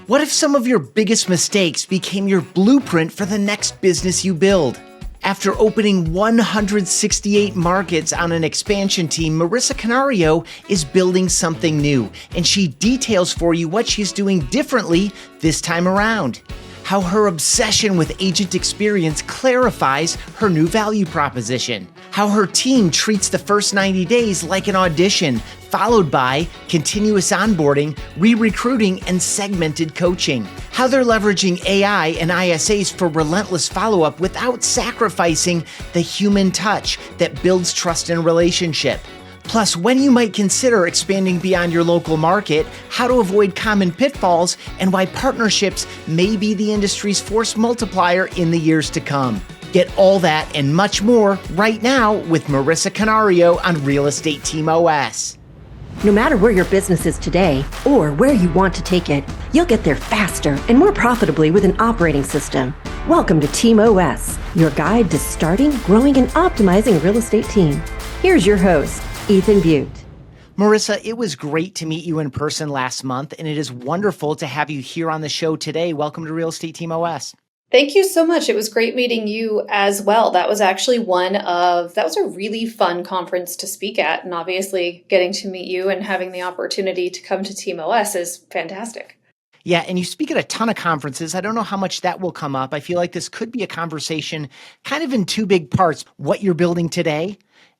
What if some of your biggest mistakes became your blueprint for the next business you build? After opening 168 markets on an expansion team, Marissa Canario is building something new, and she details for you what she's doing differently this time around. How her obsession with agent experience clarifies her new value proposition. How her team treats the first 90 days like an audition, followed by continuous onboarding, re-recruiting, and segmented coaching. How they're leveraging AI and ISAs for relentless follow-up without sacrificing the human touch that builds trust and relationship. Plus, when you might consider expanding beyond your local market, how to avoid common pitfalls, and why partnerships may be the industry's force multiplier in the years to come. Get all that and much more right now with Marissa Canario on Real Estate Team OS. No matter where your business is today or where you want to take it, you'll get there faster and more profitably with an operating system. Welcome to Team OS, your guide to starting, growing, and optimizing a real estate team. Here's your host, Ethan Butte. Marissa, it was great to meet you in person last month, and it is wonderful to have you here on the show today. Welcome to Real Estate Team OS. Thank you so much. It was great meeting you as well. That was actually that was a really fun conference to speak at. And obviously getting to meet you and having the opportunity to come to Team OS is fantastic. Yeah, and you speak at a ton of conferences. I don't know how much that will come up. I feel like this could be a conversation kind of in two big parts: what you're building today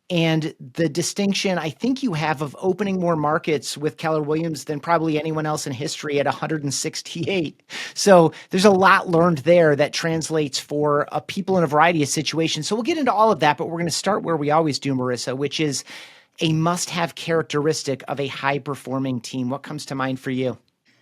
and the distinction I think you have of opening more markets with Keller Williams than probably anyone else in history at 168. So there's a lot learned there that translates for people in a variety of situations. So we'll get into all of that, but we're going to start where we always do, Marissa, which is a must-have characteristic of a high-performing team. What comes to mind for you?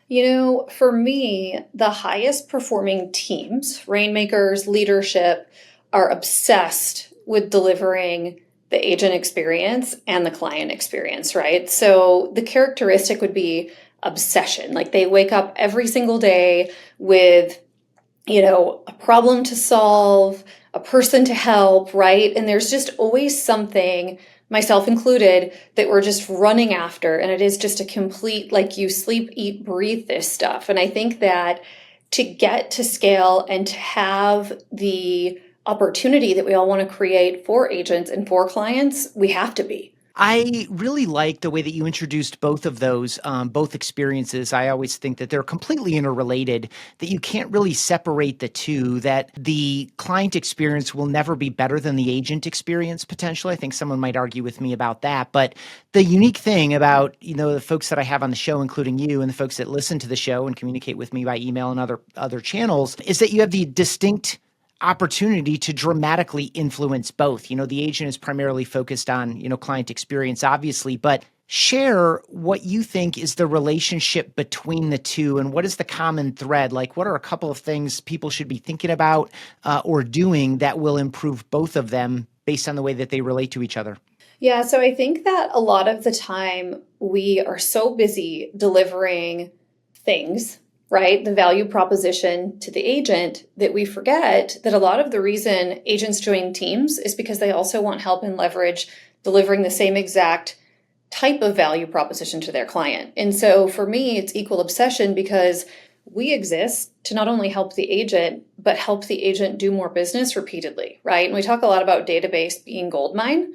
You know, for me, the highest performing teams, rainmakers, leadership, are obsessed with delivering the agent experience and the client experience, right? So the characteristic would be obsession. Like they wake up every single day with, a problem to solve, a person to help, right? And there's just always something, myself included, that we're just running after. And it is just a complete, like you sleep, eat, breathe this stuff. And I think that to get to scale and to have the opportunity that we all want to create for agents and for clients, we have to be. I really like the way that you introduced both of those, both experiences. I always think that they're completely interrelated, that you can't really separate the two, that the client experience will never be better than the agent experience, potentially. I think someone might argue with me about that. But the unique thing about, the folks that I have on the show, including you and the folks that listen to the show and communicate with me by email and other channels, is that you have the distinct opportunity to dramatically influence both. The agent is primarily focused on, client experience, obviously, but share what you think is the relationship between the two and what is the common thread? Like, what are a couple of things people should be thinking about or doing that will improve both of them based on the way that they relate to each other? Yeah, so I think that a lot of the time we are so busy delivering things, right? The value proposition to the agent that we forget that a lot of the reason agents join teams is because they also want help and leverage delivering the same exact type of value proposition to their client. And so for me, it's equal obsession because we exist to not only help the agent, but help the agent do more business repeatedly, right? And we talk a lot about database being goldmine,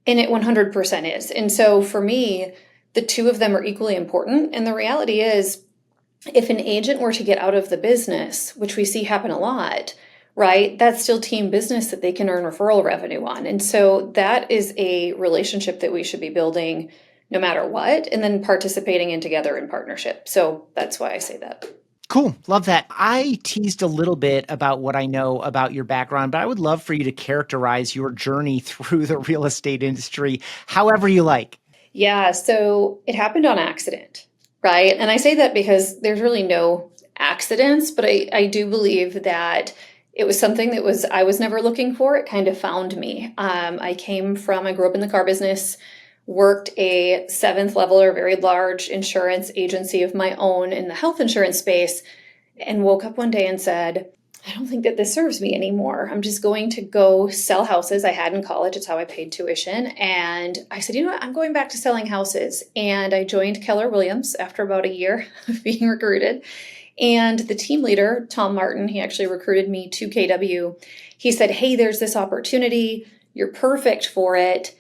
and it 100% is. And so for me, the two of them are equally important. And the reality is, if an agent were to get out of the business, which we see happen a lot, right, that's still team business that they can earn referral revenue on. And so that is a relationship that we should be building no matter what, and then participating in together in partnership. So that's why I say that. Cool. Love that. I teased a little bit about what I know about your background, but I would love for you to characterize your journey through the real estate industry however you like. Yeah, so it happened on accident. Right. And I say that because there's really no accidents, but I do believe that it was something that I was never looking for. It kind of found me. I grew up in the car business, worked a 7th level or very large insurance agency of my own in the health insurance space, and woke up one day and said, I don't think that this serves me anymore. I'm just going to go sell houses I had in college. It's how I paid tuition. And I said, you know what? I'm going back to selling houses. And I joined Keller Williams after about a year of being recruited. And the team leader, Tom Martin, he actually recruited me to KW. He said, hey, there's this opportunity. You're perfect for it.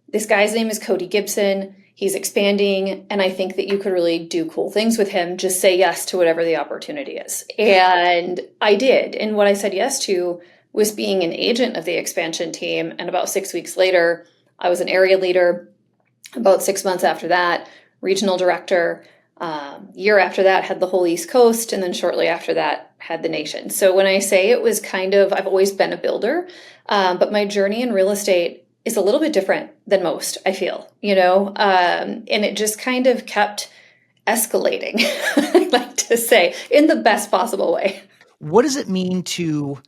This guy's name is Cody Gibson. He's expanding, and I think that you could really do cool things with him. Just say yes to whatever the opportunity is. And I did. And what I said yes to was being an agent of the expansion team. And about 6 weeks later, I was an area leader. About 6 months after that, regional director. Year after that, had the whole East Coast. And then shortly after that, had the nation. So when I say it was kind of, I've always been a builder, but my journey in real estate is a little bit different than most, I feel, and it just kind of kept escalating, I like to say, in the best possible way. What does it mean to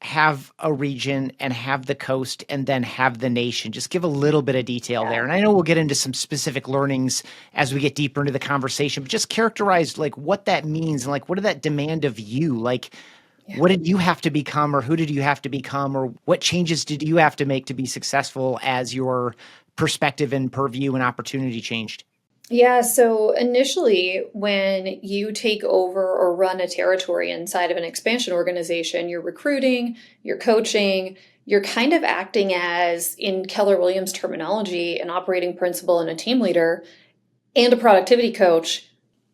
have a region and have the coast and then have the nation? Just give a little bit of detail there. And I know we'll get into some specific learnings as we get deeper into the conversation, but just characterize like what that means and like what did that demand of you? Like, what did you have to become, or who did you have to become, or what changes did you have to make to be successful as your perspective and purview and opportunity changed? Yeah, so initially, when you take over or run a territory inside of an expansion organization, you're recruiting, you're coaching, you're kind of acting as, in Keller Williams terminology, an operating principal and a team leader, and a productivity coach,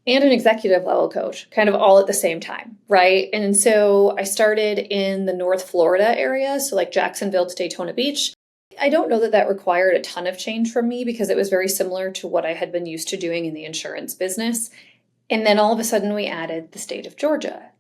and an executive level coach, kind of all at the same time, right? And so I started in the North Florida area, so like Jacksonville to Daytona Beach. I don't know that that required a ton of change from me because it was very similar to what I had been used to doing in the insurance business. And then all of a sudden we added the state of Georgia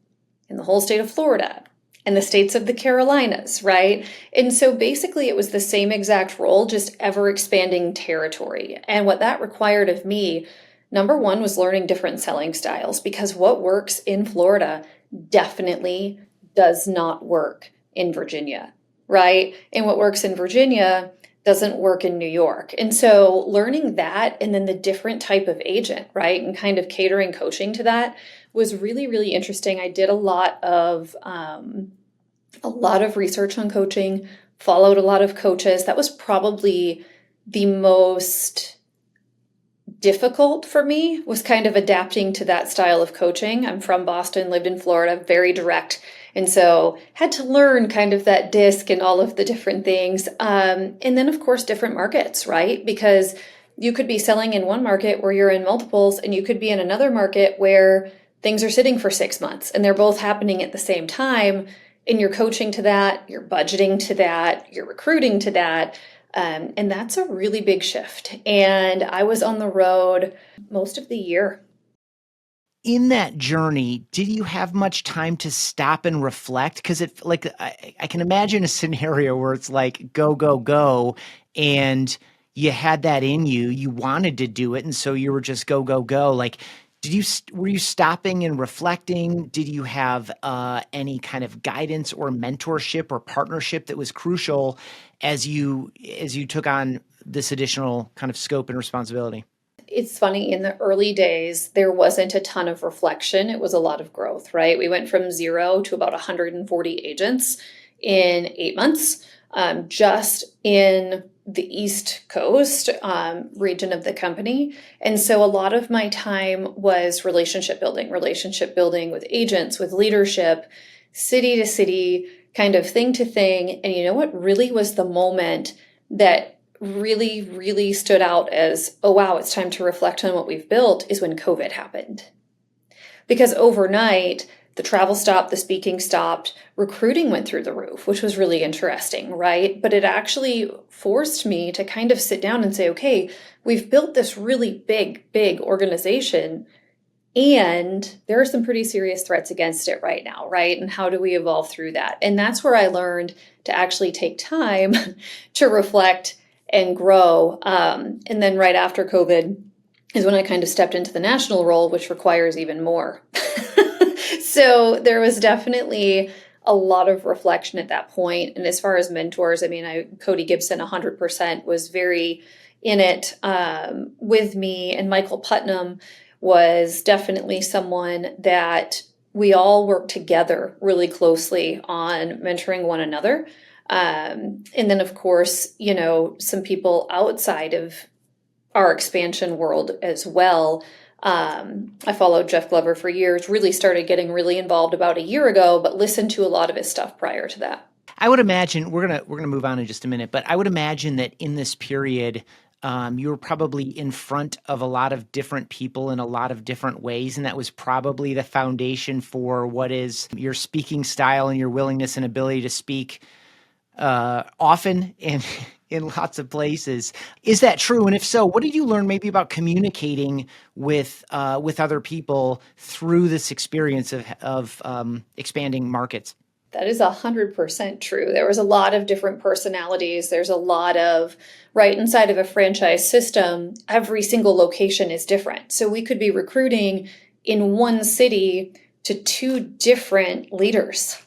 and the whole state of Florida and the states of the Carolinas, right? And so basically it was the same exact role, just ever expanding territory. And what that required of me, number one, was learning different selling styles, because what works in Florida definitely does not work in Virginia, right? And what works in Virginia doesn't work in New York. And so learning that, and then the different type of agent, right? And kind of catering coaching to that was really, really interesting. I did a lot of research on coaching, followed a lot of coaches. That was probably the most difficult for me, was kind of adapting to that style of coaching. I'm from Boston, lived in Florida, very direct. And so had to learn kind of that disc and all of the different things. And then of course, different markets, right? Because you could be selling in one market where you're in multiples, and you could be in another market where things are sitting for 6 months and they're both happening at the same time. And you're coaching to that, you're budgeting to that, you're recruiting to that. And that's a really big shift. And I was on the road most of the year. In that journey, did you have much time to stop and reflect? Because I can imagine a scenario where it's like go, go, go, and you had that in you, you wanted to do it, and so you were just go, go, go. Like, were you stopping and reflecting? Did you have any kind of guidance or mentorship or partnership that was crucial as you took on this additional kind of scope and responsibility? It's funny, in the early days, there wasn't a ton of reflection. It was a lot of growth, right? We went from 0 to about 140 agents in 8 months, just in the East Coast region of the company. And so a lot of my time was relationship building with agents, with leadership, city to city, kind of thing to thing. And you know what really was the moment that really, really stood out as, oh, wow, it's time to reflect on what we've built, is when COVID happened. Because overnight, the travel stopped, the speaking stopped, recruiting went through the roof, which was really interesting, right? But it actually forced me to kind of sit down and say, okay, we've built this really big organization, and there are some pretty serious threats against it right now, right? And how do we evolve through that? And that's where I learned to actually take time to reflect and grow. And then right after COVID is when I kind of stepped into the national role, which requires even more. So there was definitely a lot of reflection at that point. And as far as mentors, I mean, Cody Gibson 100% was very in it with me. And Michael Putnam was definitely someone that we all worked together really closely on mentoring one another. And then, of course, some people outside of our expansion world as well. I followed Jeff Glover for years, really started getting really involved about a year ago, but listened to a lot of his stuff prior to that. I would imagine we're gonna move on in just a minute, but I would imagine that in this period, you were probably in front of a lot of different people in a lot of different ways, and that was probably the foundation for what is your speaking style and your willingness and ability to speak often and in lots of places. Is that true? And if so, what did you learn maybe about communicating with other people through this experience of expanding markets? That is 100% true. There was a lot of different personalities. There's a lot of, right inside of a franchise system, every single location is different. So we could be recruiting in one city to two different leaders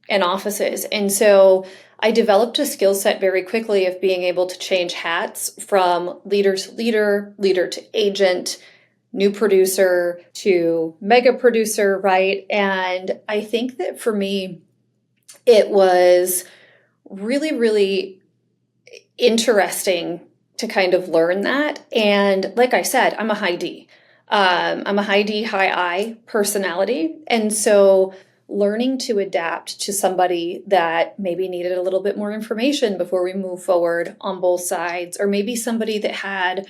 and offices. And so I developed a skill set very quickly of being able to change hats from leader to leader, leader to agent, new producer to mega producer, right? And I think that for me, it was really, really interesting to kind of learn that. And like I said, I'm a high D. I'm a high D, high I personality. And so learning to adapt to somebody that maybe needed a little bit more information before we move forward on both sides, or maybe somebody that had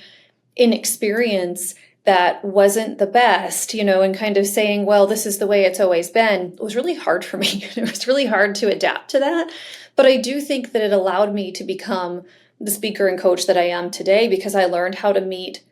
an experience that wasn't the best, and kind of saying, well, this is the way it's always been, it was really hard for me. It was really hard to adapt to that. But I do think that it allowed me to become the speaker and coach that I am today, because I learned how to meet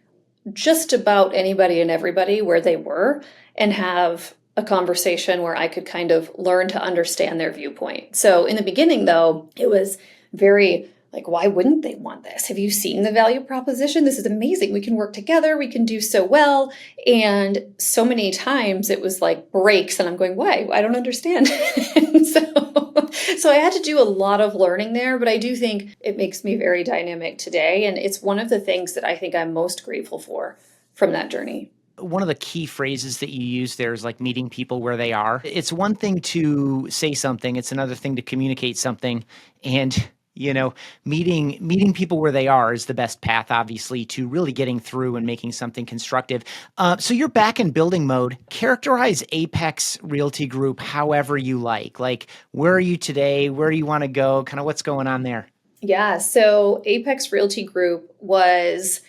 just about anybody and everybody where they were and have a conversation where I could kind of learn to understand their viewpoint. So in the beginning, though, it was very like, why wouldn't they want this? Have you seen the value proposition? This is amazing. We can work together. We can do so well. And so many times it was like breaks and I'm going, why? I don't understand. And so I had to do a lot of learning there, but I do think it makes me very dynamic today. And it's one of the things that I think I'm most grateful for from that journey. One of the key phrases that you use there is like meeting people where they are. It's one thing to say something. It's another thing to communicate something. And meeting people where they are is the best path, obviously, to really getting through and making something constructive. So you're back in building mode. Characterize Apex Realty Group however you like. Like, where are you today? Where do you want to go? Kind of what's going on there? Yeah, so Apex Realty Group was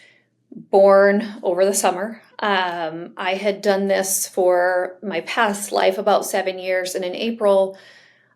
born over the summer. I had done this for my past life, about 7 years. And in April,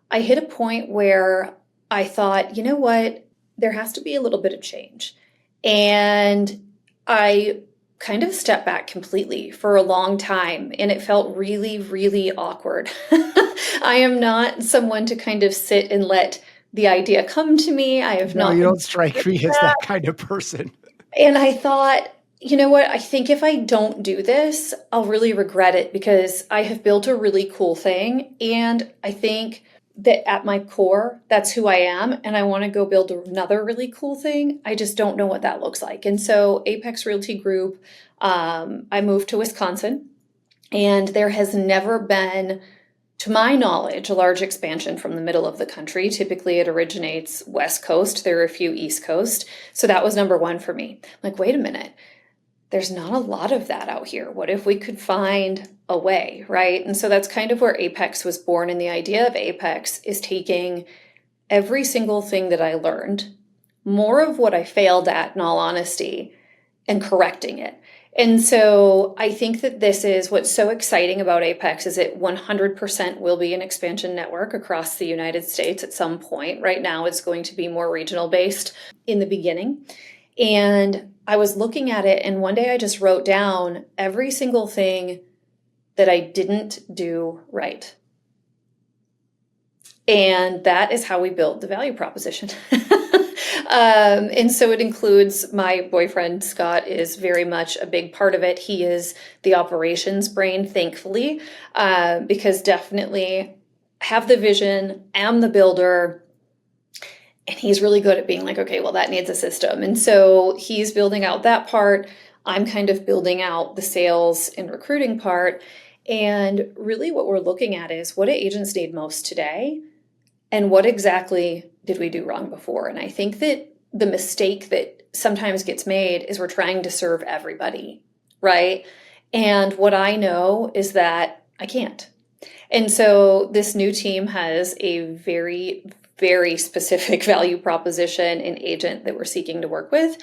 I hit a point where I thought, you know what, there has to be a little bit of change. And I kind of stepped back completely for a long time, and it felt really, really awkward. I am not someone to kind of sit and let the idea come to me. I have not. You don't strike me as that kind of person. And I thought, you know what, I think if I don't do this, I'll really regret it, because I have built a really cool thing. And I think that at my core, that's who I am. And I want to go build another really cool thing. I just don't know what that looks like. And so Apex Realty Group, I moved to Wisconsin, and there has never been, to my knowledge, a large expansion from the middle of the country. Typically it originates West Coast. There are a few East Coast. So that was number one for me. Like, wait a minute. There's not a lot of that out here. What if we could find a way, right? And so that's kind of where Apex was born. And the idea of Apex is taking every single thing that I learned, more of what I failed at, in all honesty, and correcting it. And so I think that this is what's so exciting about Apex is it 100% will be an expansion network across the United States at some point. Right now, it's going to be more regional based in the beginning. And I was looking at it, and one day I just wrote down every single thing that I didn't do right. And that is how we built the value proposition. And so it includes my boyfriend, Scott, is very much a big part of it. He is the operations brain, thankfully, because definitely have the vision, am the builder. And he's really good at being like, okay, well, that needs a system. And so he's building out that part. I'm kind of building out the sales and recruiting part. And really what we're looking at is, what do agents need most today? And what exactly did we do wrong before? And I think that the mistake that sometimes gets made is we're trying to serve everybody, right? And what I know is that I can't. And so this new team has a very, very specific value proposition and agent that we're seeking to work with.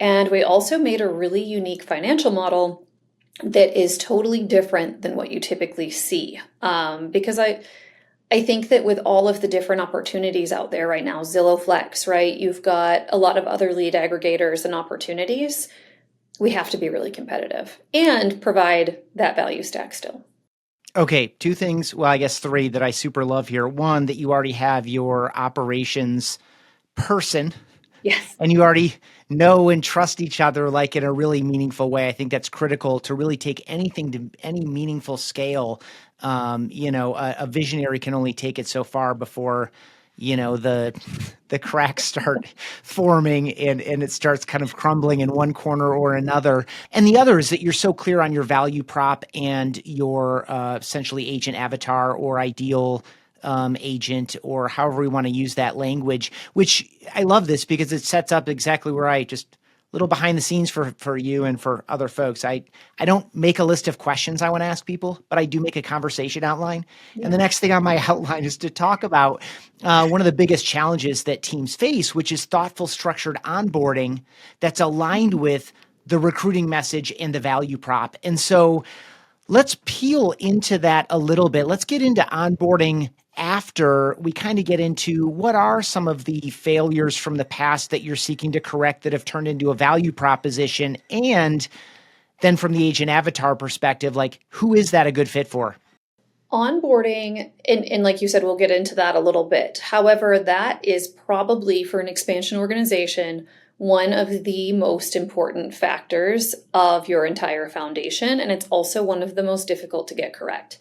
And we also made a really unique financial model that is totally different than what you typically see. Because I think that with all of the different opportunities out there right now, Zillow Flex, right? You've got a lot of other lead aggregators and opportunities. We have to be really competitive and provide that value stack still. Okay, two things, well, I guess three that I super love here. One, that you already have your operations person Yes. and you already know and trust each other like in a really meaningful way. I think that's critical to really take anything to any meaningful scale. A visionary can only take it so far before, the cracks start forming and it starts kind of crumbling in one corner or another. And the other is that you're so clear on your value prop and your essentially agent avatar or ideal agent, or however we want to use that language, which I love this because it sets up exactly where I just little behind the scenes for you and for other folks. I don't make a list of questions I want to ask people, but I do make a conversation outline. Yeah. And the next thing on my outline is to talk about one of the biggest challenges that teams face, which is thoughtful, structured onboarding that's aligned with the recruiting message and the value prop. And so let's peel into that a little bit. Let's get into onboarding after we kind of get into what are some of the failures from the past that you're seeking to correct that have turned into a value proposition. And then from the agent avatar perspective, like who is that a good fit for? Onboarding, and like you said, we'll get into that a little bit. However, that is probably for an expansion organization one of the most important factors of your entire foundation. And it's also one of the most difficult to get correct.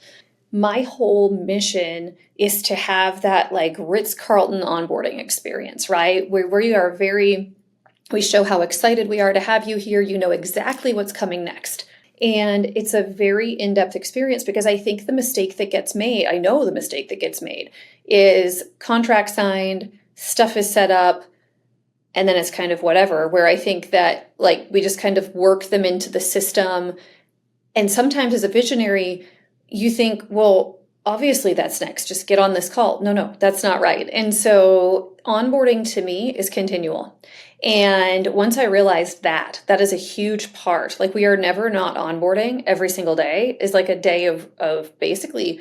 My whole mission is to have that like Ritz-Carlton onboarding experience, right? Where we show how excited we are to have you here. You know exactly what's coming next. And it's a very in-depth experience because I think the mistake that gets made, I know the mistake that gets made is contract signed, stuff is set up, and then it's kind of whatever, where I think that like we just kind of work them into the system. And sometimes as a visionary, you think, well, obviously that's next. Just get on this call. No, that's not right. And so onboarding to me is continual. And once I realized that is a huge part, like we are never not onboarding every single day is like a day of basically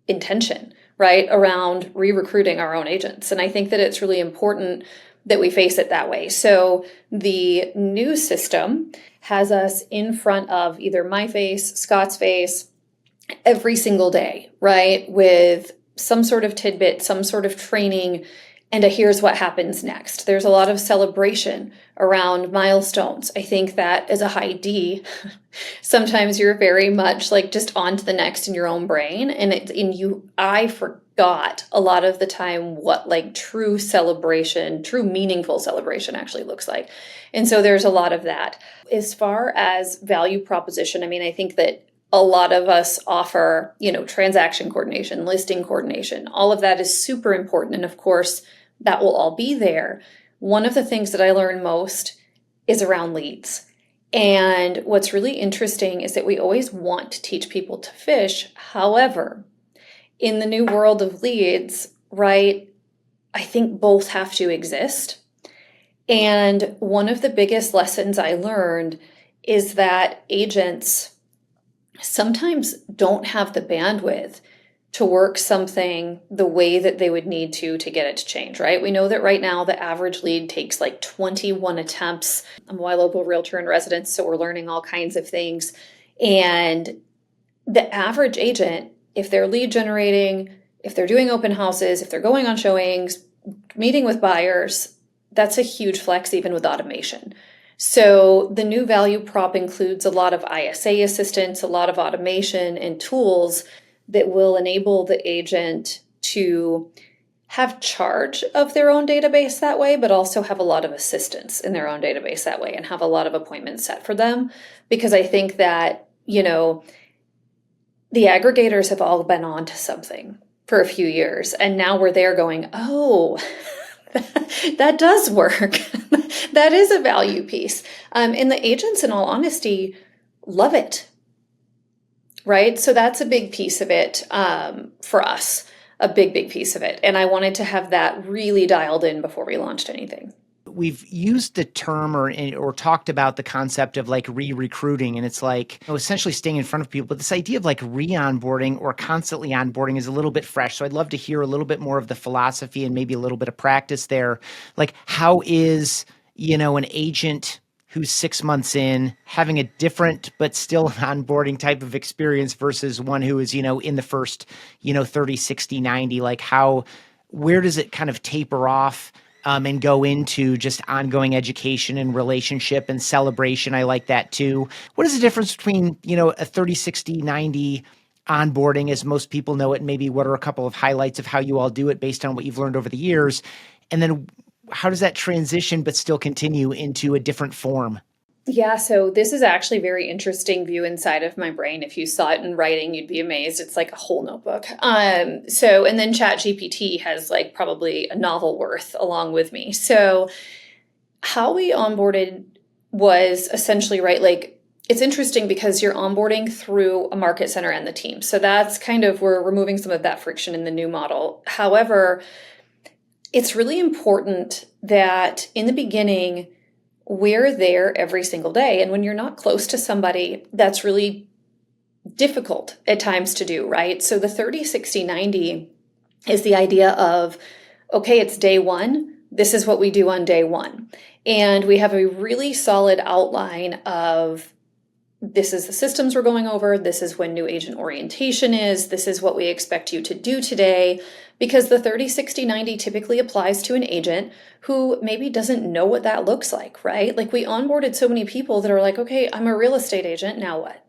intention, right? Around re-recruiting our own agents. And I think that it's really important that we face it that way. So the new system has us in front of either my face, Scott's face, every single day, right? With some sort of tidbit, some sort of training, and here's what happens next. There's a lot of celebration around milestones. I think that as a high D, sometimes you're very much like just on to the next in your own brain. I forgot a lot of the time what like true celebration, true meaningful celebration actually looks like. And so there's a lot of that. As far as value proposition, I mean, I think that a lot of us offer, transaction coordination, listing coordination. All of that is super important. And of course, that will all be there. One of the things that I learn most is around leads. And what's really interesting is that we always want to teach people to fish. However, in the new world of leads, right, I think both have to exist. And one of the biggest lessons I learned is that agents sometimes don't have the bandwidth to work something the way that they would need to get it to change, right? We know that right now the average lead takes like 21 attempts. I'm a local realtor in residence, so we're learning all kinds of things. And the average agent, if they're lead generating, if they're doing open houses, if they're going on showings, meeting with buyers, that's a huge flex even with automation. So the new value prop includes a lot of ISA assistance, a lot of automation and tools that will enable the agent to have charge of their own database that way, but also have a lot of assistance in their own database that way and have a lot of appointments set for them. Because I think that, the aggregators have all been on to something for a few years. And now we're there going, oh, that does work. That is a value piece. And the agents, in all honesty, love it. right? So that's a big piece of it for us, a big piece of it. And I wanted to have that really dialed in before we launched anything. We've used the term or talked about the concept of like re-recruiting, and it's like essentially staying in front of people. But this idea of like re-onboarding or constantly onboarding is a little bit fresh. So I'd love to hear a little bit more of the philosophy and maybe a little bit of practice there. Like, how is an agent who's 6 months in having a different but still an onboarding type of experience versus one who is in the first 30, 60, 90? Like, where does it kind of taper off? And go into just ongoing education and relationship and celebration. I like that too. What is the difference between, a 30, 60, 90 onboarding as most people know it? And maybe what are a couple of highlights of how you all do it based on what you've learned over the years? And then how does that transition but still continue into a different form? Yeah, so this is actually a very interesting view inside of my brain. If you saw it in writing, you'd be amazed. It's like a whole notebook. And then ChatGPT has like probably a novel worth along with me. So how we onboarded was essentially, right, like it's interesting because you're onboarding through a market center and the team. So that's kind of, we're removing some of that friction in the new model. However, it's really important that in the beginning, we're there every single day. And when you're not close to somebody, that's really difficult at times to do, right? So the 30, 60, 90 is the idea of, okay, it's day one. This is what we do on day one. And we have a really solid outline of this is the systems we're going over. This is when new agent orientation is. This is what we expect you to do today. Because the 30, 60, 90 typically applies to an agent who maybe doesn't know what that looks like, right? Like we onboarded so many people that are like, okay, I'm a real estate agent, now what?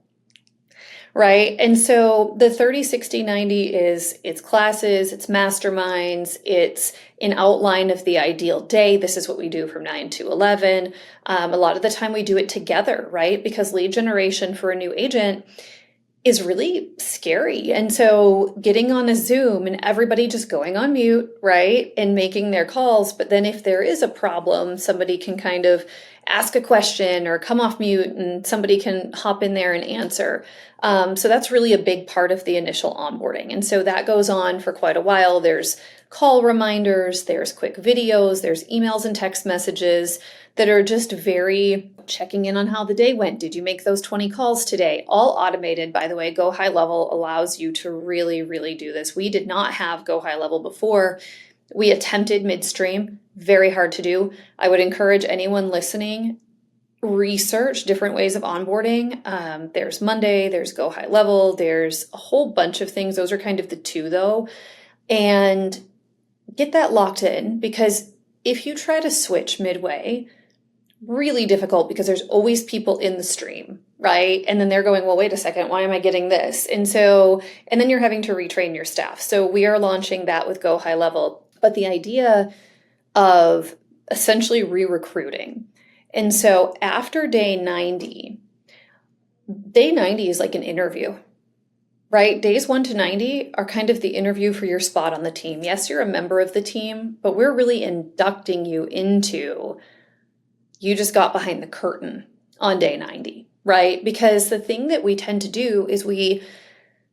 Right? And so the 30, 60, 90 is it's classes, it's masterminds, it's an outline of the ideal day. This is what we do from 9 to 11. A lot of the time we do it together, right? Because lead generation for a new agent is really scary. And so getting on a Zoom and everybody just going on mute, right? And making their calls. But then if there is a problem, somebody can kind of ask a question or come off mute and somebody can hop in there and answer. So that's really a big part of the initial onboarding. And so that goes on for quite a while. There's call reminders, there's quick videos, there's emails and text messages that are just very checking in on how the day went. Did you make those 20 calls today? All automated, by the way. Go High Level allows you to really, really do this. We did not have Go High Level before. We attempted midstream, very hard to do. I would encourage anyone listening, research different ways of onboarding. There's Monday, there's Go High Level, there's a whole bunch of things. Those are kind of the two though. And get that locked in, because if you try to switch midway, really difficult because there's always people in the stream, right? And then they're going, well, wait a second, why am I getting this? And then you're having to retrain your staff. So we are launching that with Go High Level. But the idea of essentially re-recruiting. And so after day 90 is like an interview, right? Days 1 to 90 are kind of the interview for your spot on the team. Yes, you're a member of the team, but we're really inducting you into, you just got behind the curtain on day 90, right? Because the thing that we tend to do is we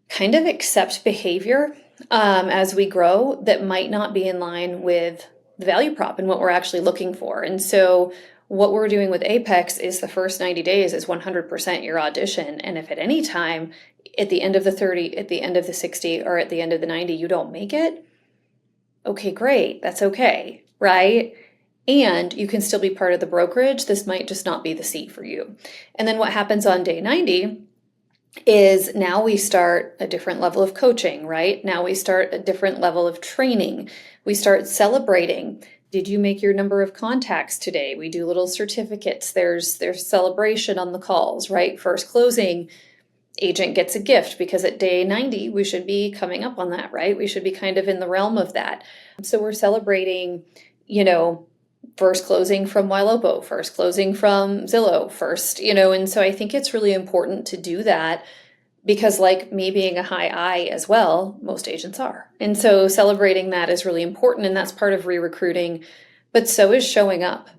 kind of accept behavior as we grow that might not be in line with the value prop and what we're actually looking for. And so what we're doing with Apex is the first 90 days is 100% your audition. And if at any time at the end of the 30, at the end of the 60, or at the end of the 90, you don't make it, okay, great. That's okay, right? And you can still be part of the brokerage. This might just not be the seat for you. And then what happens on day 90 is now we start a different level of coaching, right? Now we start a different level of training. We start celebrating. Did you make your number of contacts today? We do little certificates. There's celebration on the calls, right? First closing, agent gets a gift because at day 90, we should be coming up on that, right? We should be kind of in the realm of that. So we're celebrating, first closing from Ylopo, first closing from Zillow, and so I think it's really important to do that because, like me being a high I as well, most agents are. And so celebrating that is really important, and that's part of re-recruiting, but so is showing up.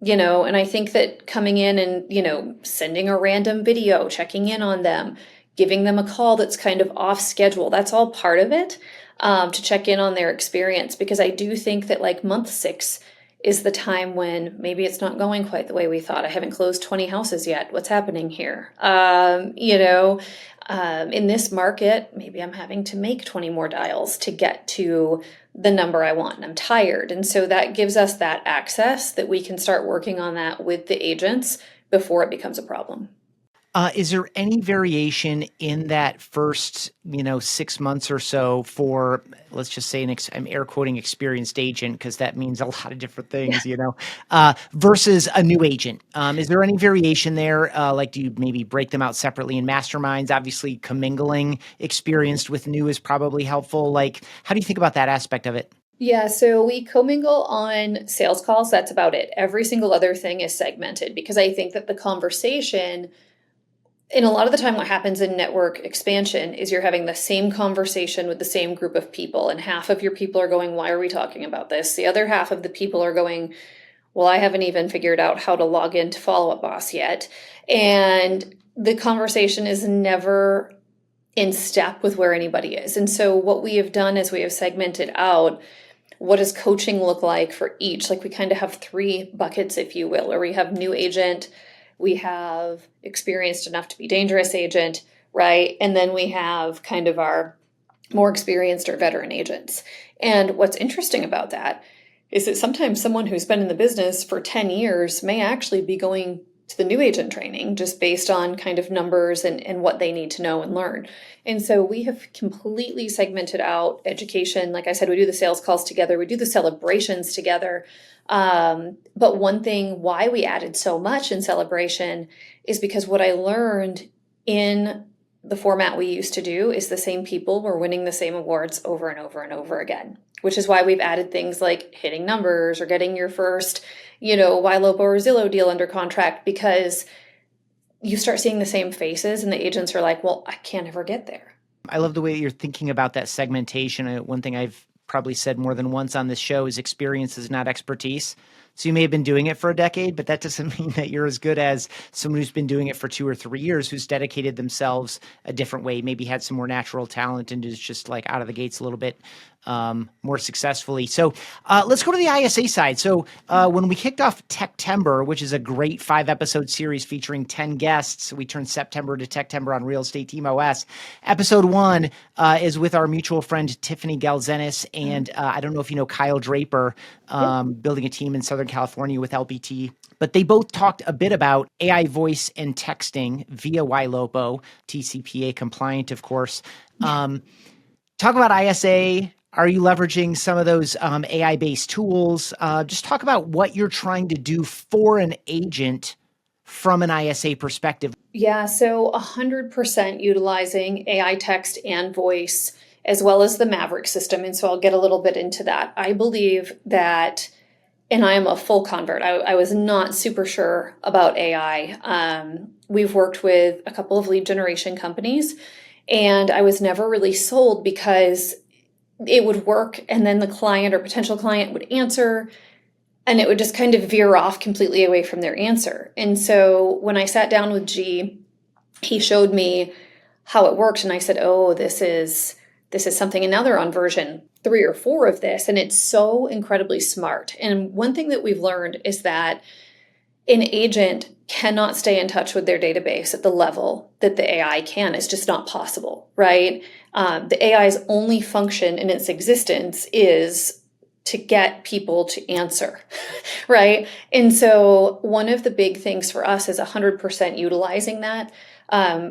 And I think that coming in and, sending a random video, checking in on them, giving them a call that's kind of off schedule. That's all part of it, to check in on their experience, because I do think that like month 6 is the time when maybe it's not going quite the way we thought. I haven't closed 20 houses yet. What's happening here? In this market, maybe I'm having to make 20 more dials to get to the number I want, and I'm tired. And so that gives us that access that we can start working on that with the agents before it becomes a problem. Is there any variation in that first, 6 months or so for, let's just say, I'm air quoting experienced agent, because that means a lot of different things, versus a new agent? Is there any variation there? Do you maybe break them out separately in masterminds? Obviously, commingling experienced with new is probably helpful. How do you think about that aspect of it? Yeah, so we commingle on sales calls. That's about it. Every single other thing is segmented, because I think that the conversation, and a lot of the time what happens in network expansion is you're having the same conversation with the same group of people, and half of your people are going, why are we talking about this? The other half of the people are going, well, I haven't even figured out how to log into Follow Up Boss yet. And the conversation is never in step with where anybody is. And so what we have done is we have segmented out, what does coaching look like for each? We kind of have 3 buckets, if you will, where we have new agent, we have experienced enough to be dangerous agent, right? And then we have kind of our more experienced or veteran agents. And what's interesting about that is that sometimes someone who's been in the business for 10 years may actually be going to the new agent training just based on kind of numbers and what they need to know and learn. And so we have completely segmented out education. Like I said, we do the sales calls together, we do the celebrations together. But one thing why we added so much in celebration is because what I learned in the format we used to do is the same people were winning the same awards over and over and over again, which is why we've added things like hitting numbers or getting your first, YLOPO or Zillow deal under contract, because you start seeing the same faces and the agents are like, well, I can't ever get there. I love the way you're thinking about that segmentation. One thing I've probably said more than once on this show is experience is not expertise. So you may have been doing it for a decade, but that doesn't mean that you're as good as someone who's been doing it for 2 or 3 years, who's dedicated themselves a different way, maybe had some more natural talent and is just out of the gates a little bit more successfully. So let's go to the ISA side. So when we kicked off Techtember, which is a great 5-episode series featuring 10 guests, we turned September to Techtember on Real Estate Team OS. Episode 1 is with our mutual friend, Tiffany Galzenis. And I don't know if you know Kyle Draper, building a team in Southern California with LPT. But they both talked a bit about AI voice and texting via YLOPO, TCPA compliant, of course. Talk about ISA. Are you leveraging some of those AI-based tools? Just talk about what you're trying to do for an agent from an ISA perspective. Yeah, so 100% utilizing AI text and voice, as well as the Maverick system. And so I'll get a little bit into that. I believe that, and I am a full convert. I was not super sure about AI. We've worked with a couple of lead generation companies, and I was never really sold because it would work and then the client or potential client would answer and it would just kind of veer off completely away from their answer. And so when I sat down with G, he showed me how it worked, and I said, oh, this is something. And now they're on version 3 or 4 of this, and it's so incredibly smart. And one thing that we've learned is that an agent cannot stay in touch with their database at the level that the AI can. It's just not possible, right? The AI's only function in its existence is to get people to answer, right? And so one of the big things for us is 100% utilizing that.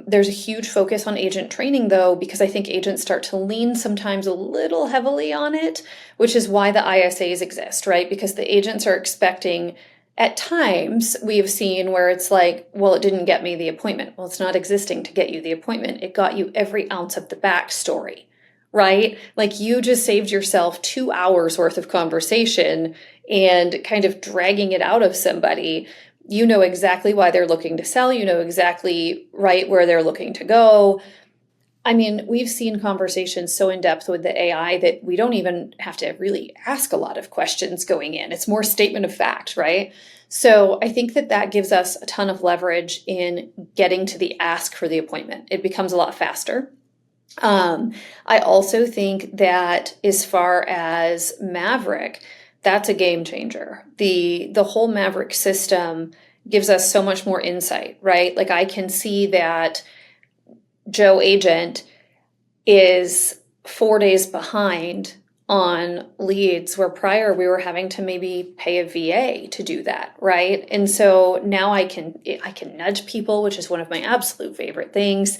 There's a huge focus on agent training, though, because I think agents start to lean sometimes a little heavily on it, which is why the ISAs exist, right? Because the agents are expecting, at times we have seen where it's like, well, it didn't get me the appointment. Well, it's not existing to get you the appointment. It got you every ounce of the backstory, right? Like you just saved yourself 2 hours worth of conversation and kind of dragging it out of somebody. You know exactly why they're looking to sell. You know exactly right where they're looking to go. I mean, we've seen conversations so in depth with the AI that we don't even have to really ask a lot of questions going in. It's more statement of fact, right? So I think that that gives us a ton of leverage in getting to the ask for the appointment. It becomes a lot faster. I also think that as far as Maverick, that's a game changer. The whole Maverick system gives us so much more insight, right? Like I can see that Joe agent is 4 days behind on leads where prior we were having to maybe pay a VA to do that, right? And so now I can nudge people, which is one of my absolute favorite things.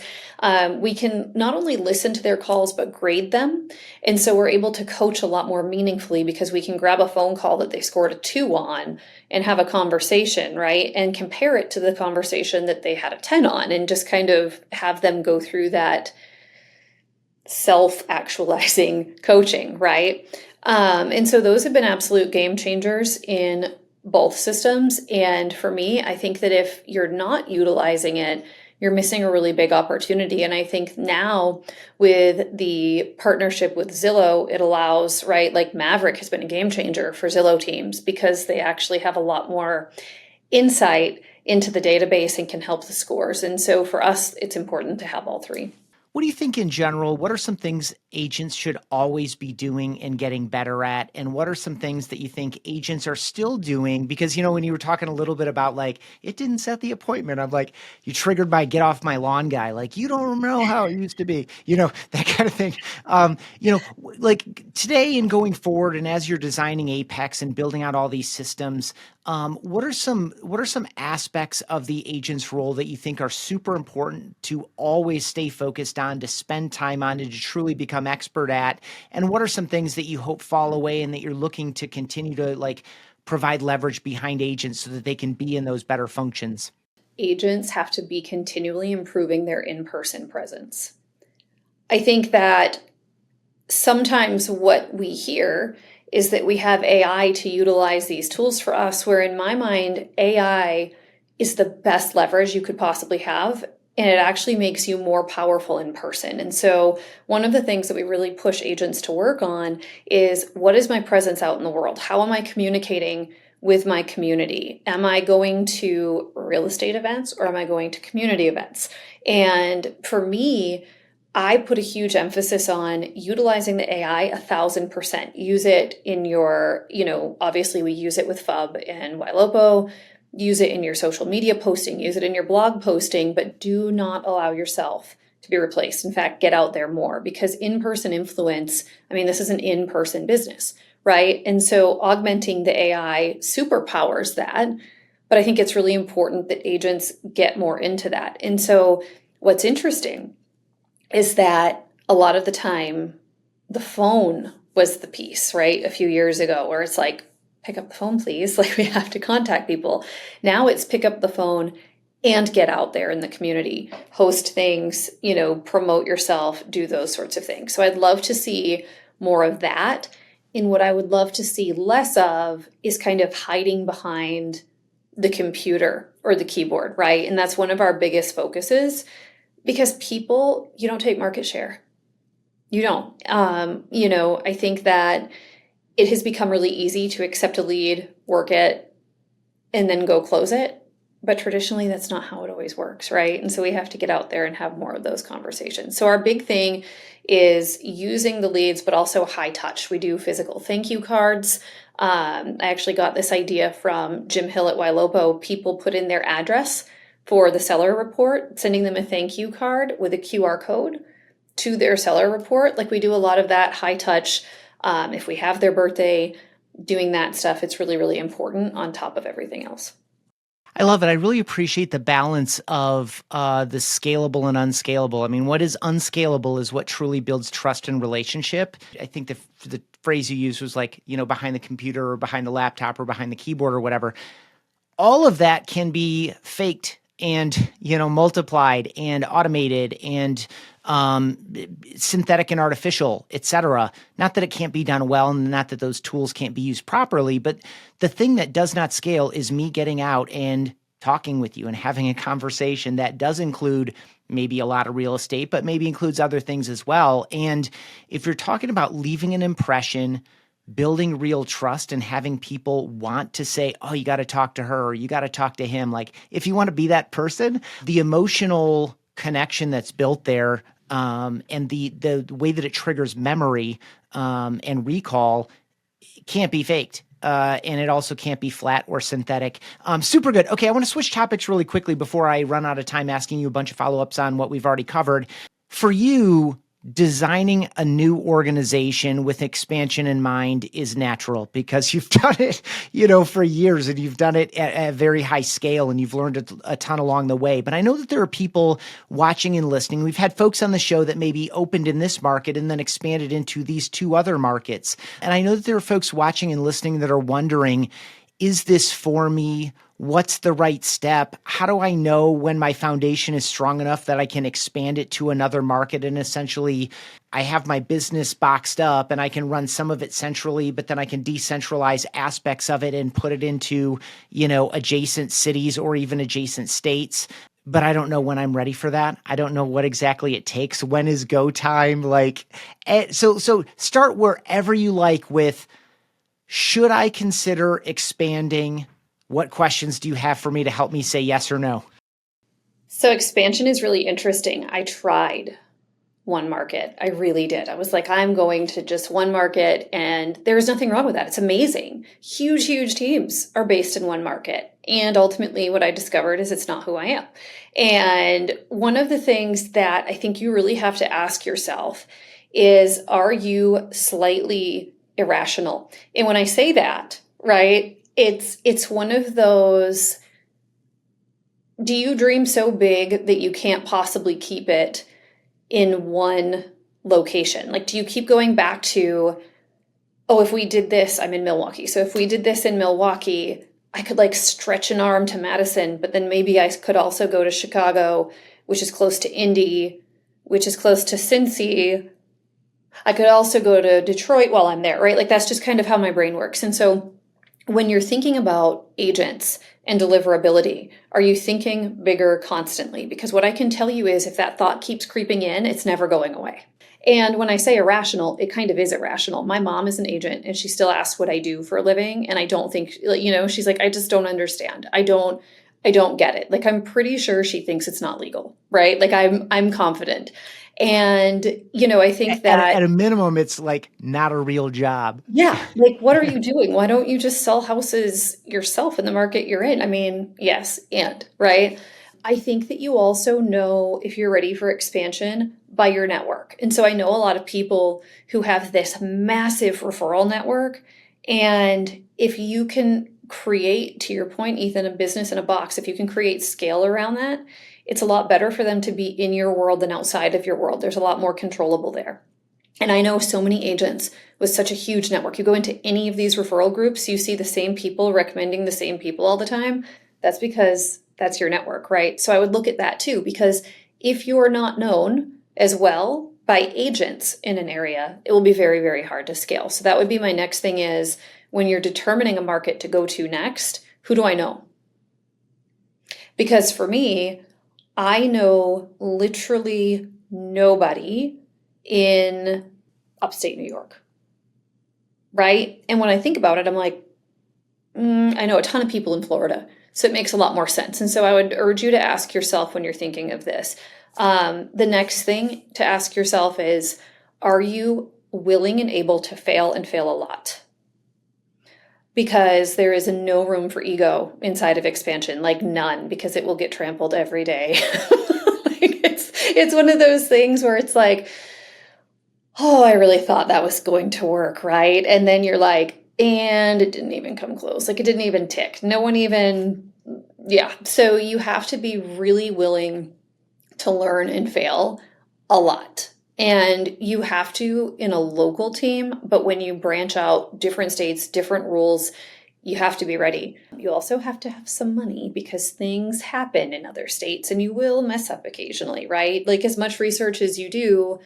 We can not only listen to their calls but grade them, and so we're able to coach a lot more meaningfully because we can grab a phone call that they scored a 2 on and have a conversation, right? And compare it to the conversation that they had a 10 on, and just kind of have them go through that self-actualizing coaching, right? And so those have been absolute game changers in both systems. And for me, I think that if you're not utilizing it, you're missing a really big opportunity. And I think now with the partnership with Zillow, it allows, right? Like Maverick has been a game changer for Zillow teams because they actually have a lot more insight into the database and can help the scores. And so for us, it's important to have all three. What do you think in general? What are some things agents should always be doing and getting better at? And what are some things that you think agents are still doing? Because, when you were talking a little bit about like, it didn't set the appointment, I'm like, you triggered my get off my lawn guy. Like, you don't know how it used to be, that kind of thing. Like today and going forward, and as you're designing Apex and building out all these systems, what are some aspects of the agent's role that you think are super important to always stay focused on, to spend time on, and to truly become expert at? And what are some things that you hope fall away and that you're looking to continue to like provide leverage behind agents so that they can be in those better functions? Agents have to be continually improving their in-person presence. I think that sometimes what we hear is that we have AI to utilize these tools for us, where in my mind, AI is the best leverage you could possibly have, and it actually makes you more powerful in person. And so one of the things that we really push agents to work on is, what is my presence out in the world? How am I communicating with my community? Am I going to real estate events or am I going to community events? And for me, I put a huge emphasis on utilizing the AI 1,000%. Use it in your, obviously we use it with FUB and Ylopo, use it in your social media posting, use it in your blog posting, but do not allow yourself to be replaced. In fact, get out there more, because in-person influence, this is an in-person business, right? And so augmenting the AI superpowers that, but I think it's really important that agents get more into that. And so what's interesting is that a lot of the time the phone was the piece, right? A few years ago, where it's like, pick up the phone, please. Like, we have to contact people. Now it's pick up the phone and get out there in the community, host things, promote yourself, do those sorts of things. So I'd love to see more of that. And what I would love to see less of is kind of hiding behind the computer or the keyboard, right? And that's one of our biggest focuses. Because people, you don't take market share. You don't. I think that it has become really easy to accept a lead, work it, and then go close it. But traditionally, that's not how it always works, right? And so we have to get out there and have more of those conversations. So our big thing is using the leads, but also high touch. We do physical thank you cards. I actually got this idea from Jim Hill at Ylopo. People put in their address for the seller report, sending them a thank you card with a QR code to their seller report. Like, we do a lot of that high touch. If we have their birthday, doing that stuff, it's really, really important on top of everything else. I love it. I really appreciate the balance of the scalable and unscalable. What is unscalable is what truly builds trust and relationship. I think the phrase you used was like, behind the computer or behind the laptop or behind the keyboard or whatever. All of that can be faked and, multiplied and automated and synthetic and artificial, et cetera. Not that it can't be done well, and not that those tools can't be used properly, but the thing that does not scale is me getting out and talking with you and having a conversation that does include maybe a lot of real estate, but maybe includes other things as well. And if you're talking about leaving an impression, building real trust and having people want to say, oh, you got to talk to her or you got to talk to him. Like if you want to be that person, the emotional connection that's built there and the way that it triggers memory and recall can't be faked. And it also can't be flat or synthetic. Super good. Okay, I want to switch topics really quickly before I run out of time asking you a bunch of follow-ups on what we've already covered. For you, designing a new organization with expansion in mind is natural because you've done it, for years, and you've done it at a very high scale and you've learned a ton along the way. But I know that there are people watching and listening. We've had folks on the show that maybe opened in this market and then expanded into these two other markets. And I know that there are folks watching and listening that are wondering, is this for me? What's the right step? How do I know when my foundation is strong enough that I can expand it to another market? And essentially, I have my business boxed up and I can run some of it centrally, but then I can decentralize aspects of it and put it into, adjacent cities or even adjacent states. But I don't know when I'm ready for that. I don't know what exactly it takes. When is go time? So start wherever you like with, should I consider expanding? What questions do you have for me to help me say yes or no? So expansion is really interesting. I tried one market. I really did. I was like, I'm going to just one market, and there's nothing wrong with that. It's amazing. Huge, huge teams are based in one market. And ultimately what I discovered is it's not who I am. And one of the things that I think you really have to ask yourself is, are you slightly irrational? And when I say that, right, it's one of those, do you dream so big that you can't possibly keep it in one location? Like, do you keep going back to, oh, if we did this, I'm in Milwaukee. So if we did this in Milwaukee, I could stretch an arm to Madison, but then maybe I could also go to Chicago, which is close to Indy, which is close to Cincy. I could also go to Detroit while I'm there, right? That's just kind of how my brain works. And so when you're thinking about agents and deliverability, are you thinking bigger constantly? Because what I can tell you is if that thought keeps creeping in, it's never going away. And when I say irrational, it kind of is irrational. My mom is an agent and she still asks what I do for a living. And I don't think, she's like, I just don't understand. I don't get it. I'm pretty sure she thinks it's not legal, right? I'm confident. And, I think that at a minimum, it's not a real job. Yeah. What are you doing? Why don't you just sell houses yourself in the market you're in? I mean, yes, right? I think that you also know if you're ready for expansion by your network. And so I know a lot of people who have this massive referral network. And if you can create, to your point, Ethan, a business in a box, if you can create scale around that, it's a lot better for them to be in your world than outside of your world. There's a lot more controllable there. And I know so many agents with such a huge network. You go into any of these referral groups, you see the same people recommending the same people all the time. That's because that's your network, right? So I would look at that too, because if you're not known as well by agents in an area, it will be very, very hard to scale. So that would be my next thing is when you're determining a market to go to next, who do I know? Because for me, I know literally nobody in upstate New York, right? And when I think about it, I'm like, I know a ton of people in Florida, so it makes a lot more sense. And so I would urge you to ask yourself when you're thinking of this. The next thing to ask yourself is, are you willing and able to fail and fail a lot? Because there is no room for ego inside of expansion, none, because it will get trampled every day. It's one of those things where it's like, oh, I really thought that was going to work, right? And then you're like, and it didn't even come close. It didn't even tick. No one even, yeah. So you have to be really willing to learn and fail a lot. And you have to in a local team, but when you branch out, different states, different rules, you have to be ready. You also have to have some money because things happen in other states and you will mess up occasionally, right? As much research as you do,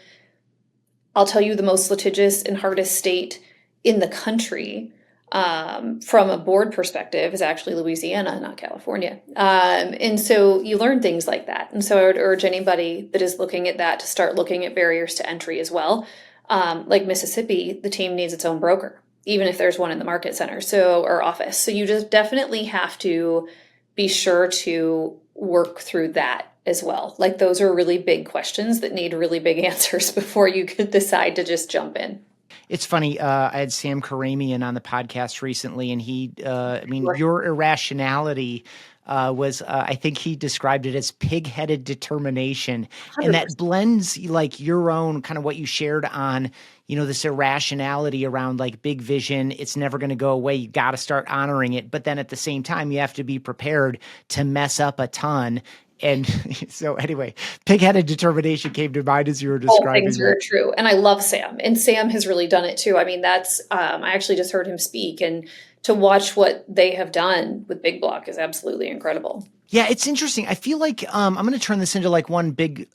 I'll tell you the most litigious and hardest state in the country from a board perspective is actually Louisiana, not California. And so you learn things like that. And so I would urge anybody that is looking at that to start looking at barriers to entry as well. Like Mississippi, the team needs its own broker, even if there's one in the market center, or office. So you just definitely have to be sure to work through that as well. Like those are really big questions that need really big answers before you could decide to just jump in. It's funny. I had Sam Karamian on the podcast recently, and Sure. your irrationality was, I think he described it as pig-headed determination. And that 100%. blends like your own kind of what you shared on, this irrationality around like big vision. It's never going to go away. You got to start honoring it. But then at the same time, you have to be prepared to mess up a ton. And so anyway, pig-headed determination came to mind as you were All describing things are true. And I love Sam. And Sam has really done it too. I mean, I actually just heard him speak, and to watch what they have done with Big Block is absolutely incredible. Yeah, it's interesting. I feel like I'm going to turn this into like one big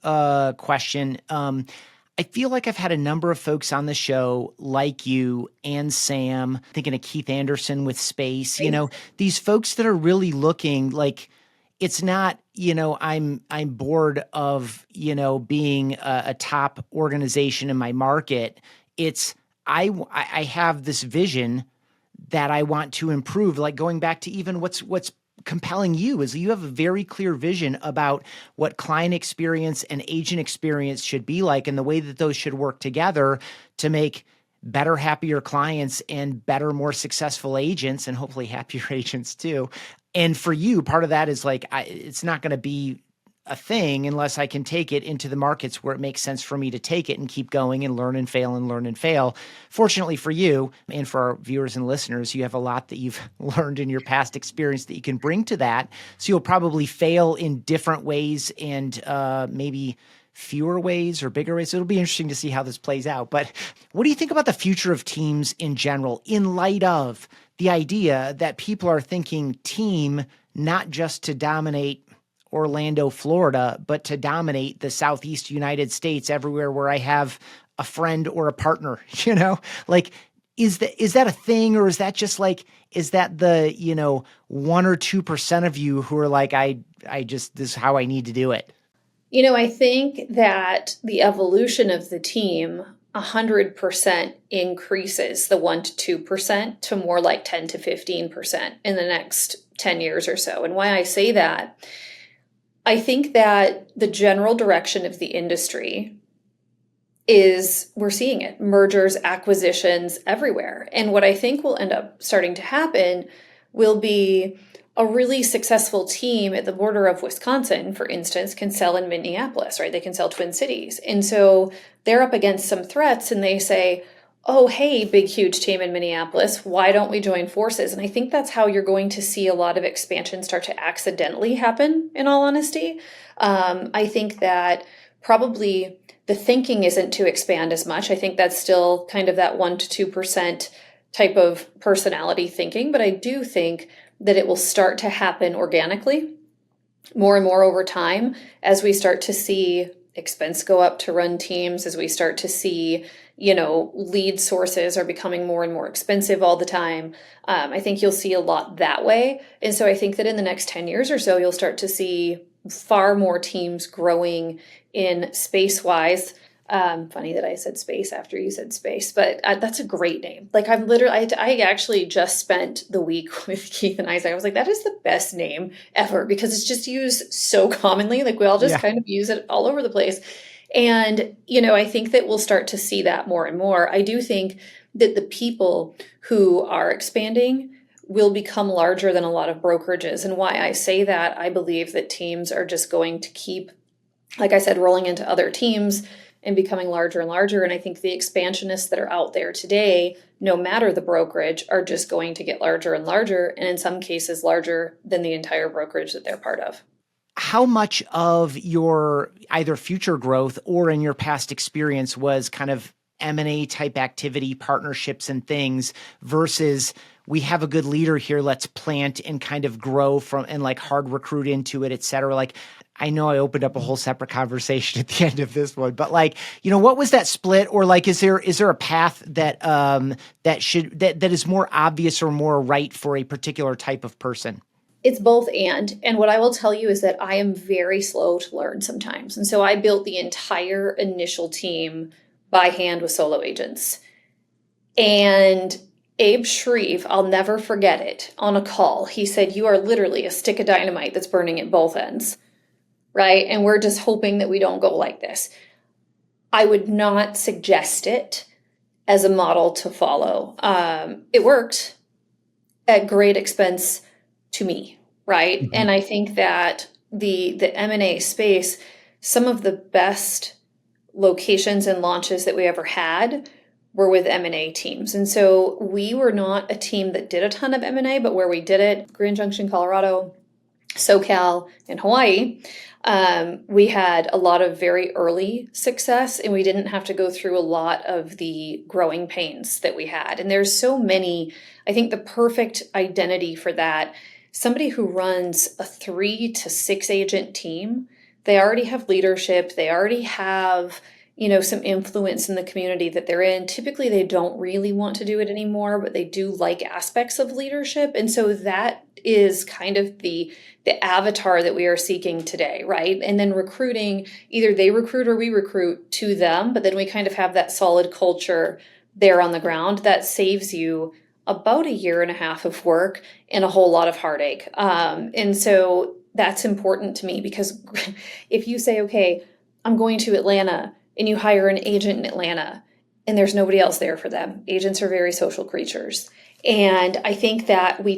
question. I feel like I've had a number of folks on the show like you and Sam, thinking of Keith Anderson with Space, these folks that are really looking like it's not, I'm bored of, being a top organization in my market. It's I have this vision that I want to improve, like going back to even what's compelling you is you have a very clear vision about what client experience and agent experience should be like, and the way that those should work together to make better, happier clients and better, more successful agents, and hopefully happier agents too. And for you, part of that is like, it's not going to be a thing unless I can take it into the markets where it makes sense for me to take it and keep going and learn and fail and learn and fail. Fortunately for you and for our viewers and listeners, you have a lot that you've learned in your past experience that you can bring to that. So you'll probably fail in different ways and maybe fewer ways or bigger ways. So it'll be interesting to see how this plays out. But what do you think about the future of teams in general in light of the idea that people are thinking team not just to dominate Orlando, Florida, but to dominate the Southeast United States, everywhere where I have a friend or a partner, like, is that a thing, or is that just like, is that the, 1 or 2% of you who are like, I just, this is how I need to do it? I think that the evolution of the team 100% increases the 1 to 2% to more like 10 to 15% in the next 10 years or so. And why I say that, I think that the general direction of the industry is, we're seeing it, mergers, acquisitions everywhere. And what I think will end up starting to happen will be a really successful team at the border of Wisconsin, for instance, can sell in Minneapolis, right? They can sell Twin Cities. And so they're up against some threats and they say, oh, hey, big, huge team in Minneapolis, why don't we join forces? And I think that's how you're going to see a lot of expansion start to accidentally happen, in all honesty. I think that probably the thinking isn't to expand as much. I think that's still kind of that 1 to 2% type of personality thinking. But I do think that it will start to happen organically more and more over time as we start to see expense go up to run teams, as we start to see, lead sources are becoming more and more expensive all the time. I think you'll see a lot that way. And so I think that in the next 10 years or so, you'll start to see far more teams growing in space-wise. Funny that I said space after you said space, but that's a great name. Like I actually just spent the week with Keith and Isaac. I was like, that is the best name ever because it's just used so commonly. Like we all just kind of use it all over the place. And, I think that we'll start to see that more and more. I do think that the people who are expanding will become larger than a lot of brokerages. And why I say that, I believe that teams are just going to keep, like I said, rolling into other teams and becoming larger and larger. And I think the expansionists that are out there today, no matter the brokerage, are just going to get larger and larger, and in some cases larger than the entire brokerage that they're part of. How much of your either future growth or in your past experience was kind of M&A type activity, partnerships and things versus we have a good leader here, let's plant and kind of grow from and like hard recruit into it, et cetera. Like, I know I opened up a whole separate conversation at the end of this one, but like, what was that split? Or like, is there a path that that is more obvious or more right for a particular type of person? It's both and what I will tell you is that I am very slow to learn sometimes. And so I built the entire initial team by hand with solo agents. And Abe Shreve, I'll never forget it, on a call, he said, "You are literally a stick of dynamite that's burning at both ends." Right? And we're just hoping that we don't go like this. I would not suggest it as a model to follow. It worked at great expense to me, right? Mm-hmm. And I think that the M&A space, some of the best locations and launches that we ever had were with M&A teams. And so we were not a team that did a ton of M&A, but where we did it, Grand Junction, Colorado, SoCal, and Hawaii, we had a lot of very early success, and we didn't have to go through a lot of the growing pains that we had. And there's so many, I think the perfect identity for that, somebody who runs a 3 to 6 agent team, they already have leadership, they already have, some influence in the community that they're in. Typically, they don't really want to do it anymore, but they do like aspects of leadership. And so that is kind of the avatar that we are seeking today, right? And then recruiting, either they recruit or we recruit to them, but then we kind of have that solid culture there on the ground that saves you about 1.5 years of work and a whole lot of heartache. And so that's important to me, because if you say, okay, I'm going to Atlanta, and you hire an agent in Atlanta and there's nobody else there for them. Agents are very social creatures. And I think that we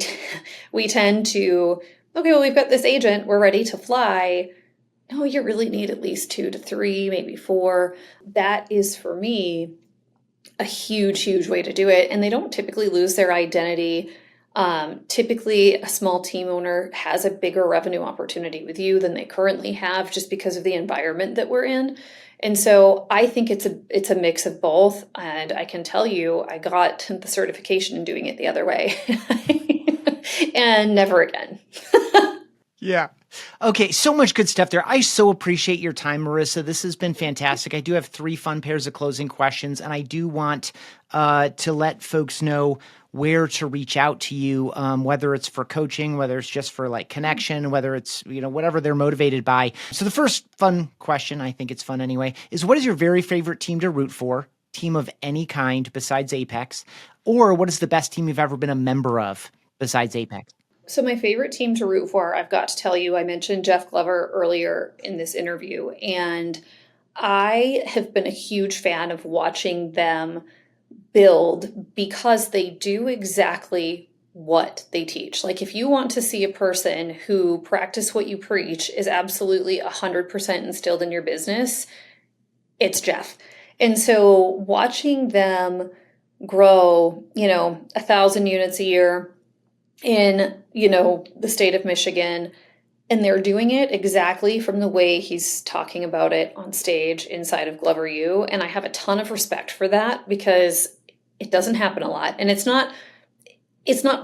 tend to, okay, well, we've got this agent, we're ready to fly. No, you really need at least 2 to 3, maybe 4. That is, for me, a huge, huge way to do it. And they don't typically lose their identity. Typically, a small team owner has a bigger revenue opportunity with you than they currently have, just because of the environment that we're in. And so I think it's a mix of both. And I can tell you, I got the certification in doing it the other way and never again. Yeah. Okay. So much good stuff there. I so appreciate your time, Marissa. This has been fantastic. I do have 3 fun pairs of closing questions, and I do want to let folks know where to reach out to you, whether it's for coaching, whether it's just for like connection, whether it's, whatever they're motivated by. So the first fun question, I think it's fun anyway, is what is your very favorite team to root for? Team of any kind besides Apex? Or what is the best team you've ever been a member of besides Apex? So my favorite team to root for, I've got to tell you, I mentioned Jeff Glover earlier in this interview, and I have been a huge fan of watching them build, because they do exactly what they teach. Like, if you want to see a person who practice what you preach is absolutely 100% instilled in your business, it's Jeff. And so watching them grow, 1,000 units a year in, the state of Michigan, and they're doing it exactly from the way he's talking about it on stage inside of Glover U. And I have a ton of respect for that, because it doesn't happen a lot. And it's not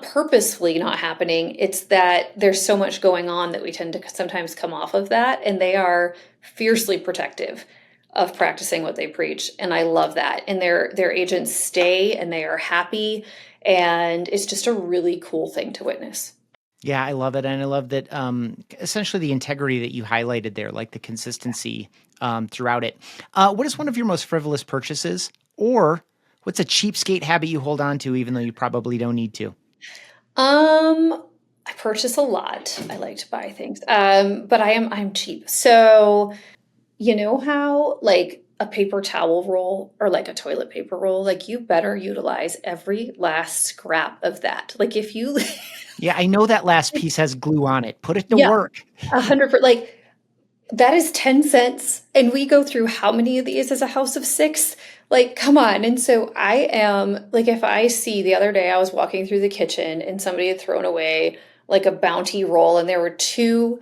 purposefully not happening. It's that there's so much going on that we tend to sometimes come off of that. And they are fiercely protective of practicing what they preach. And I love that. And their agents stay and they are happy. And it's just a really cool thing to witness. Yeah, I love it. And I love that essentially the integrity that you highlighted there, like the consistency throughout it. What is one of your most frivolous purchases? Or what's a cheapskate habit you hold on to, even though you probably don't need to? I purchase a lot. I like to buy things. But I'm cheap. So you know how like a paper towel roll or like a toilet paper roll, like you better utilize every last scrap of that. Like if you Yeah, I know that last piece has glue on it. Put it to work. 100%. Like that is 10 cents. And we go through how many of these as a house of 6? Like, come on. And so I am like, if I see, the other day I was walking through the kitchen and somebody had thrown away like a Bounty roll and there were 2,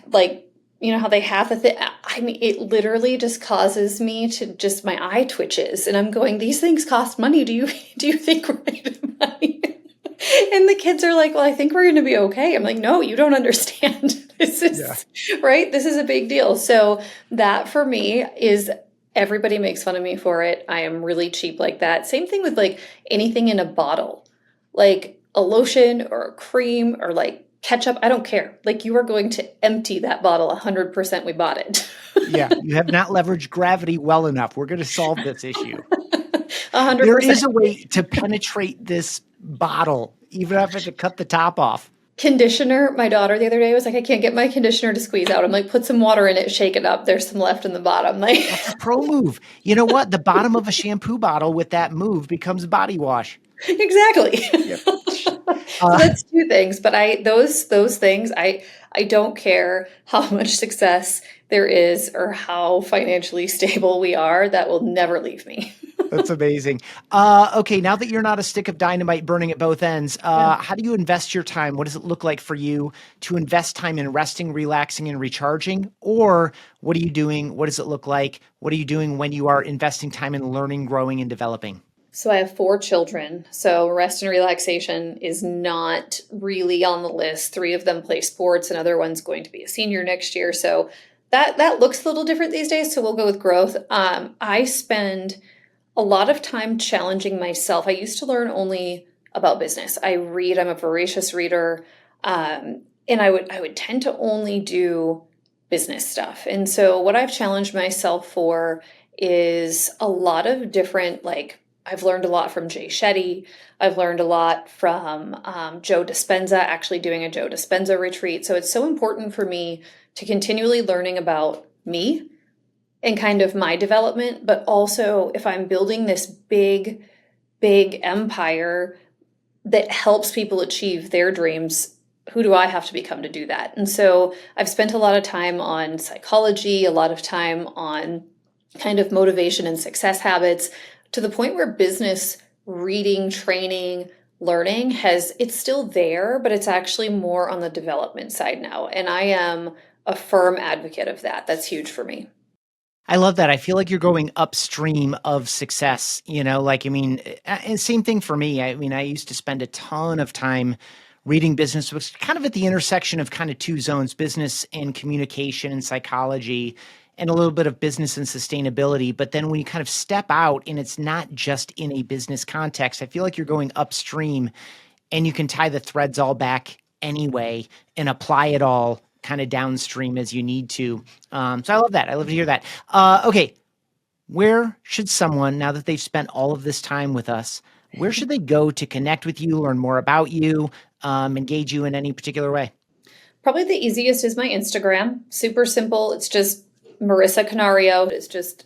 like, how they have the thing. I mean, it literally just causes me to my eye twitches and I'm going, these things cost money. Do you think we're making money? And the kids are like, well, I think we're going to be okay. I'm like, no, you don't understand. This is right. This is a big deal. So that for me is everybody makes fun of me for it. I am really cheap like that. Same thing with like anything in a bottle, like a lotion or a cream or like ketchup. I don't care. Like you are going to empty that bottle 100%. We bought it. Yeah. You have not leveraged gravity well enough. We're going to solve this issue. 100%. There is a way to penetrate this bottle, even if I have to cut the top off. Conditioner. My daughter the other day was like, I can't get my conditioner to squeeze out. I'm like, put some water in it, shake it up. There's some left in the bottom. Like That's a pro move. You know what? The bottom of a shampoo bottle with that move becomes body wash. Exactly. Yep. So that's two things, but those things I don't care how much success there is or how financially stable we are. That will never leave me. That's amazing. Okay, now that you're not a stick of dynamite burning at both ends, how do you invest your time? What does it look like for you to invest time in resting, relaxing, and recharging? Or what are you doing? What does it look like? What are you doing when you are investing time in learning, growing, and developing? So I have 4 children. So rest and relaxation is not really on the list. 3 of them play sports. Another one's going to be a senior next year. So that looks a little different these days. So we'll go with growth. I spend a lot of time challenging myself. I used to learn only about business. I read. I'm a voracious reader, and I would tend to only do business stuff. And so what I've challenged myself for is a lot of different I've learned a lot from Jay Shetty. I've learned a lot from Joe Dispenza, actually doing a Joe Dispenza retreat. So it's so important for me to continually learning about me and kind of my development, but also if I'm building this big, big empire that helps people achieve their dreams, who do I have to become to do that? And so I've spent a lot of time on psychology, a lot of time on kind of motivation and success habits, to the point where business reading, training, learning it's still there, but it's actually more on the development side now. And I am a firm advocate of that. That's huge for me. I love that. I feel like you're going upstream of success, and same thing for me. I used to spend a ton of time reading business books, kind of at the intersection of kind of 2 zones, business and communication and psychology, and a little bit of business and sustainability. But then when you kind of step out and it's not just in a business context, I feel like you're going upstream and you can tie the threads all back anyway and apply it all kind of downstream as you need to. So I love that. I love to hear that. Okay. Where should someone, now that they've spent all of this time with us, where should they go to connect with you, learn more about you, engage you in any particular way? Probably the easiest is my Instagram. Super simple. It's just Marissa Canario. It's just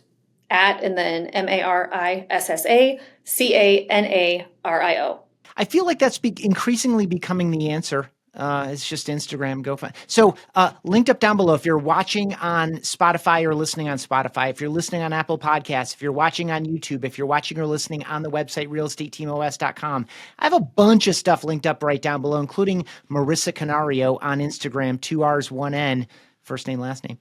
at and then MarissacAnario. I feel like that's increasingly becoming the answer. It's just Instagram. Go find. So linked up down below. If you're watching on Spotify or listening on Spotify, if you're listening on Apple Podcasts, if you're watching on YouTube, if you're watching or listening on the website realestateteamos.com, I have a bunch of stuff linked up right down below, including Marissa Canario on Instagram, 2 R's, 1 N. First name, last name.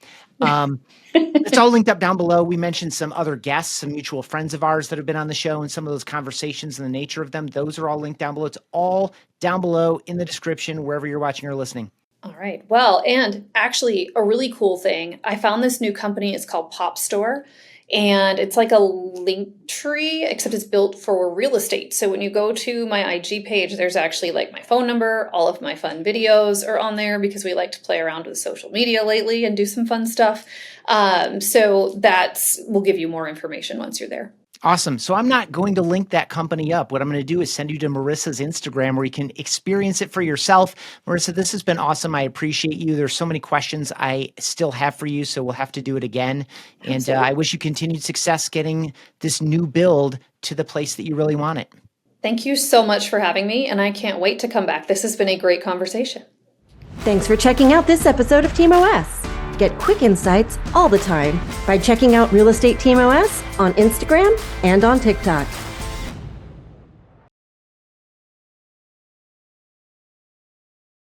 It's all linked up down below. We mentioned some other guests, some mutual friends of ours that have been on the show, and some of those conversations and the nature of them. Those are all linked down below. It's all down below in the description, wherever you're watching or listening. All right. Well, and actually a really cool thing, I found this new company. It's called Pop Store. And it's like a link tree, except it's built for real estate. So when you go to my IG page, there's actually like my phone number. All of my fun videos are on there because we like to play around with social media lately and do some fun stuff. So will give you more information once you're there. Awesome. So I'm not going to link that company up. What I'm going to do is send you to Marissa's Instagram where you can experience it for yourself. Marissa, this has been awesome. I appreciate you. There's so many questions I still have for you, so we'll have to do it again. And I wish you continued success getting this new build to the place that you really want it. Thank you so much for having me, and I can't wait to come back. This has been a great conversation. Thanks for checking out this episode of Team OS. Get quick insights all the time by checking out Real Estate Team OS on Instagram and on TikTok.